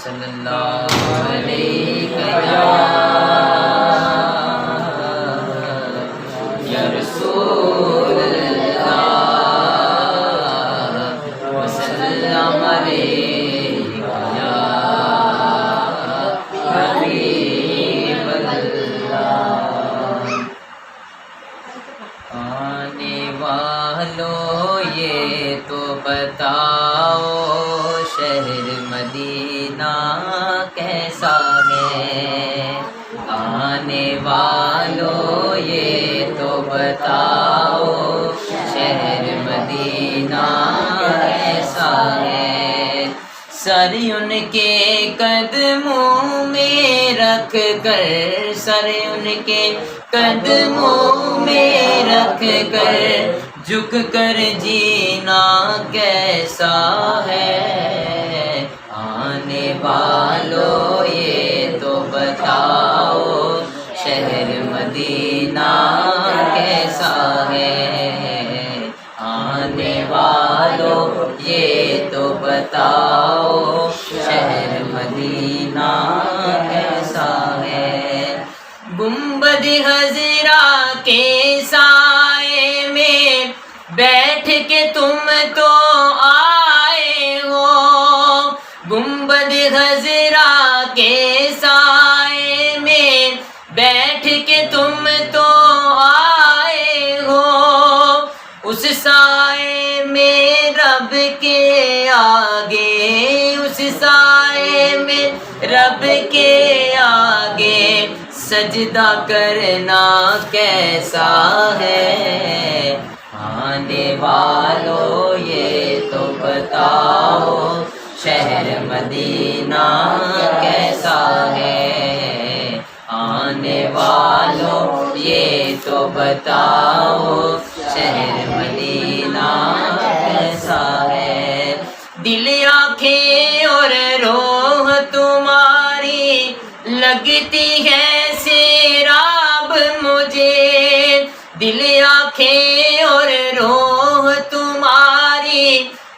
صلی اللہ علیہ یا رسول اللہ وسلم علیہ یا حبیب اللہ۔ آنے والوں یہ تو بتاؤ شہر مدینہ کیسا ہے؟ آنے والوں یہ تو بتاؤ شہر مدینہ کیسا ہے؟ سر ان کے قدموں میں رکھ کر، سر ان کے قدموں میں رکھ کر جھک کر جینا کیسا ہے؟ آنے والوں یہ تو بتاؤ شہر مدینہ کیسا ہے؟ آنے والوں یہ تو بتاؤ شہر مدینہ کیسا ہے؟ گنبد خضرا کے سائے میں بیٹھ کے تم تو آئے ہو، گنبد خضرا کے سائے میں بیٹھ کے تم تو آئے ہو، اس سائے میں رب کے آگے، اس سائے میں رب کے آگے سجدہ کرنا کیسا ہے؟ آنے والوں یہ تو بتاؤ شہر مدینہ کیسا ہے؟ آنے والوں یہ تو بتاؤ شہر مدینہ کیسا ہے؟ دل، آنکھیں اور روح تمہاری لگتی ہے سیراب مجھے، دل، آنکھیں اور روح تمہاری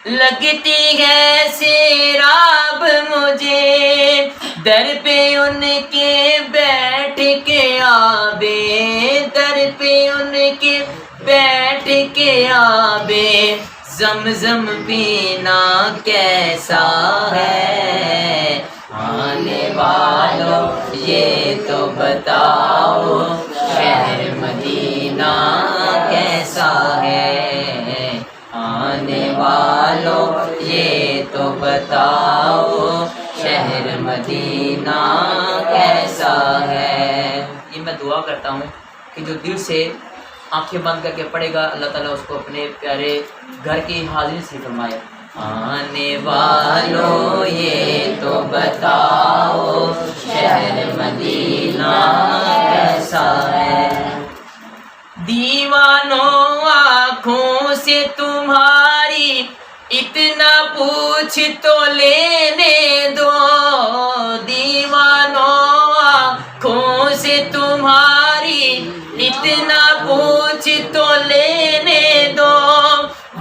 لگتی ہے سیراب مجھے، در پہ ان کے بیٹھ کے آبے، در پہ ان کے بیٹھ کے آبے زمزم پینا کیسا ہے؟ آنے والوں یہ تو بتاؤ شہر مدینہ کیسا ہے؟ آنے والوں یہ تو بتاؤ شہر مدینہ کیسا ہے؟ یہ میں دعا کرتا ہوں کہ جو دل سے آنکھیں بند کر کے پڑھے گا اللہ تعالیٰ اس کو اپنے پیارے گھر کی حاضری سے فرمائے۔ آنے والوں یہ تو بتاؤ شہر مدینہ کیسا ہے؟ دیوانوں آنکھوں سے تمہاری اتنا پوچھ تو لینے دو، دیوانوں آنکھوں سے تمہاری اتنا پوچھ تو لینے دو،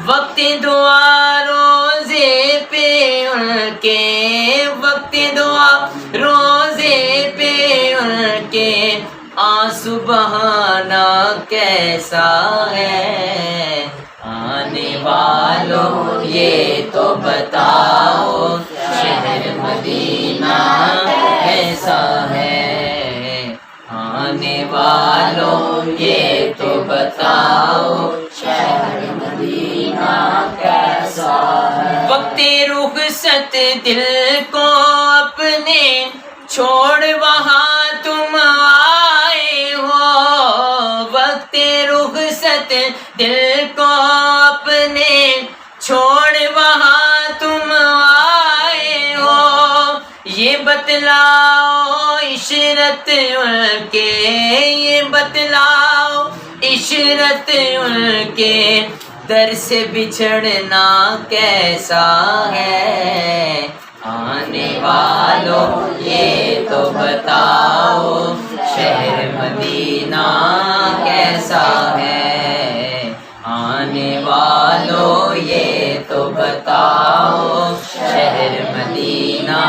وقت دعا روزے پہ ان کے، وقت دعا روزے پہ ان کے آنسو بہانا کیسا ہے؟ آنے والوں یہ تو بتاؤ شہر مدینہ کیسا ہے؟ آنے والوں یہ تو بتاؤ شہر مدینہ کیسا ہے؟ وقت رخصت دل کو اپنے چھوڑ وہاں تم آئے ہو، وقت رخصت دل کو اپنے چھوڑ وہاں تم آئے ہو، یہ بتلاؤ عشرت ان کے، یہ بتلاؤ عشرت ان کے در سے بچھڑنا کیسا ہے؟ آنے والوں یہ تو بتاؤ شہر مدینہ کیسا ہے؟ آنے والوں یہ تو بتاؤ شہر مدینہ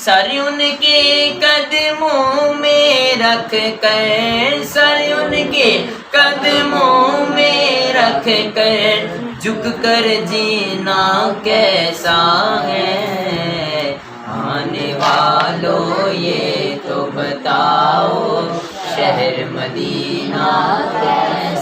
سر ان کے قدموں میں رکھ کر، سر ان کے قدموں میں رکھ کر، جھک کر جینا کیسا ہے؟ آنے والوں یہ تو بتاؤ، شہر مدینہ کیسا